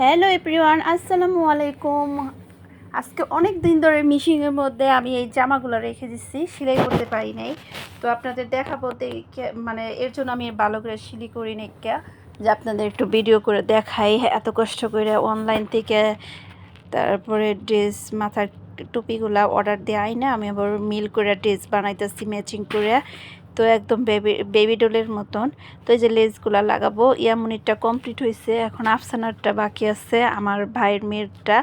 Hello everyone, আসসালামু আলাইকুম। আজকে অনেক দিন ধরে মেশিনের মধ্যে আমি এই জামাগুলো রেখে দিচ্ছি, সেলাই করতে পারি নাই। তো আপনাদের দেখাবো মানে এর জন্য আমি ভালো করে সেলাই করি নাই, যে আপনাদের একটু ভিডিও করে দেখাই। এত কষ্ট করে অনলাইন থেকে তারপরে ড্রেস, মাথার টুপিগুলা অর্ডার দেওয়াই না, আমি আবার মিল করে ড্রেস বানাইতেছি ম্যাচিং করে। তো একদম বেবি ডলের মতন। তো এই যে লেসগুলা লাগাবো, ইয়ামুনিরটা কমপ্লিট হয়েছে, এখন আফসানারটা বাকি আছে, আমার ভাইয়ের মেয়েরটা।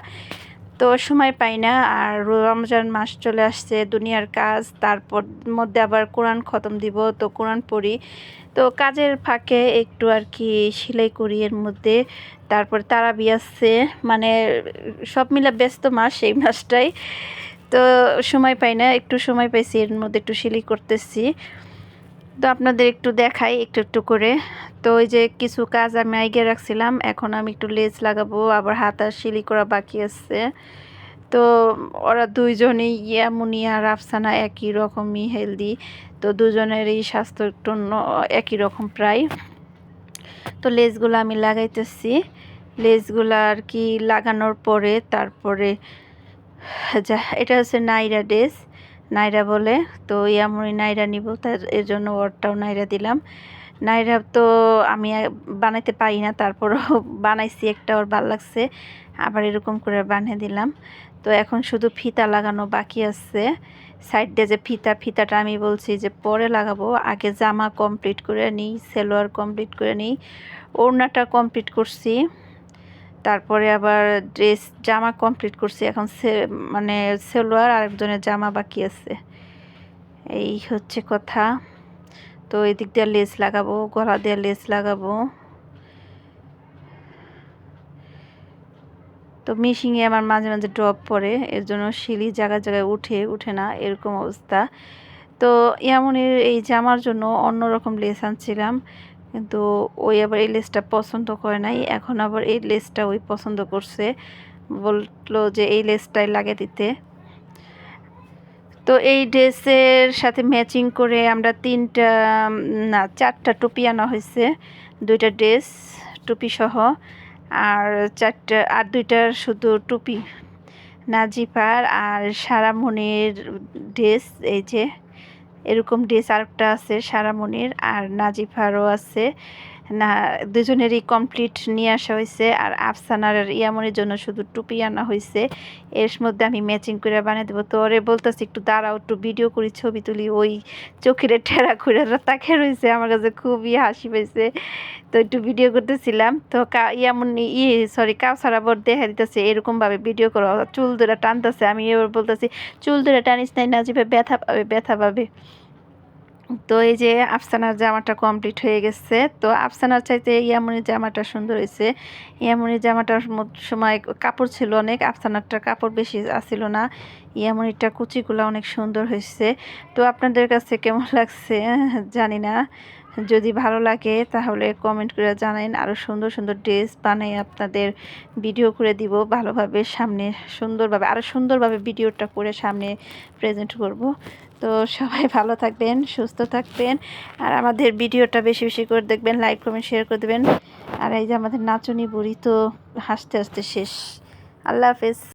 তো সময় পাই না, আর রমজান মাস চলে আসছে, দুনিয়ার কাজ, তারপর মধ্যে আবার কোরআন খতম দিব, তো কোরআন পড়ি। তো কাজের ফাঁকে একটু আর কি সেলাই করি এর মধ্যে। তারপর তারাবি আছে, মানে সব মিলে ব্যস্ত মাস এই মাসটাই। তো সময় পাই না, একটু সময় পাইছি, এর মধ্যে একটু সেলাই করতেছি। তো আপনাদের একটু দেখাই একটু একটু করে। তো ওই যে কিছু কাজ আমি আগে রাখছিলাম, এখন আমি একটু লেস লাগাবো, আবার হাতা সেলাই করা বাকি আছে। তো ওরা দুইজনেই, ইয়ামুনি আর আফসানা, একই রকমই হেলদি। তো দুজনেরই স্বাস্থ্য একটু একই রকম প্রায়। তো লেসগুলো আমি লাগাইতেছি। লেসগুলো আর কি লাগানোর পরে তারপরে যা, এটা হচ্ছে নাইরা ড্রেস, নাইরা বলে। তো ইয়ামুনি নাইরা নিব, তার এর জন্য ওরটাও নাইরা দিলাম। নাইরা তো আমি বানাইতে পারি না, তারপরও বানাইছি, একটা ওর ভালো লাগছে, আবার এরকম করে বানিয়ে দিলাম। তো এখন শুধু ফিতা লাগানো বাকি আছে। সাইড দিয়ে যে ফিতাটা আমি বলছি যে পরে লাগাবো, আগে জামা কমপ্লিট করে নিই, সেলোয়ার কমপ্লিট করে নিই, ওড়নাটা কমপ্লিট করছি, তারপরে আবার জামা কমপ্লিট করছি, এখন মানে সেলোয়ার আর একজনের জামা বাকি আছে। এই হচ্ছে কথা। তো এদিক দিয়ে লেস লাগাবো, গলা দিয়ে লেস লাগাবো। তো মেশিনে আমার মাঝে মাঝে ড্রপ পড়ে, এর জন্য সিলি জায়গায় জায়গায় উঠে না, এরকম অবস্থা। তো এমনের এই জামার জন্য অন্যরকম লেস আনছিলাম, কিন্তু ওই আবার এই লেসটা পছন্দ করে নাই, এখন আবার এই লেসটা ওই পছন্দ করছে, বললো যে এই লেসটাই লাগিয়ে দিতে। তো এই ড্রেসের সাথে ম্যাচিং করে আমরা চারটা টুপি আনা হয়েছে, দুইটা ড্রেস টুপি সহ, আর দুইটার শুধু টুপি। নাজিফার আর সারামণির ড্রেস, এই যে এরকম ড্রেস আরেকটা আছে সারামণির, আর নাজিফারও আছে না, দুজনেরই কমপ্লিট নিয়ে আসা হয়েছে। আর আফসানার আর ইয়ামনির জন্য শুধু টুপি আনা হয়েছে, এর মধ্যে আমি ম্যাচিং করে বানিয়ে দেবো। তো ওরে বলতেছি একটু দাঁড়াও, একটু ভিডিও করি, ছবি তুলি, ওই চোখের ঠেরা খুঁড়ে তাকে রয়েছে, আমার কাছে খুবই হাসি পেয়েছে। তো একটু ভিডিও করতেছিলাম, তো ইয়ামনি কাউসার আবার দেখা দিতেছে এরকমভাবে ভিডিও করো, চুল ধরে টানতেছে, আমি এবার বলতেছি চুল ধরে টানিস নাই, না যাবে, ব্যথা পাবে, ব্যথা পাবে। তো এই যে আফসানার জামাটা কমপ্লিট হয়ে গেছে। তো আফসানার চাইতে ইয়ামনির জামাটা সুন্দর হয়েছে। ইয়ামনির জামাটার সময় কাপড় ছিল অনেক, আফসানারটার কাপড় বেশি আসছিল না। ইয়ামনিরটা কুচিগুলো অনেক সুন্দর হয়েছে। তো আপনাদের কাছে কেমন লাগছে জানি না, যদি ভালো লাগে তাহলে কমেন্ট করে জানান। আরও সুন্দর সুন্দর ড্রেস বানাই আপনাদের ভিডিও করে দিব ভালোভাবে, সামনে সুন্দরভাবে, আরও সুন্দরভাবে ভিডিওটা করে সামনে প্রেজেন্ট করব। তো সবাই ভালো থাকবেন, সুস্থ থাকবেন, আর আমাদের ভিডিওটা বেশি বেশি করে দেখবেন, লাইক কমেন্ট শেয়ার করে দেবেন। আর এই যে আমাদের নাচনি বুড়ি তো হাসতে হাসতে শেষ। আল্লাহ হাফেজ।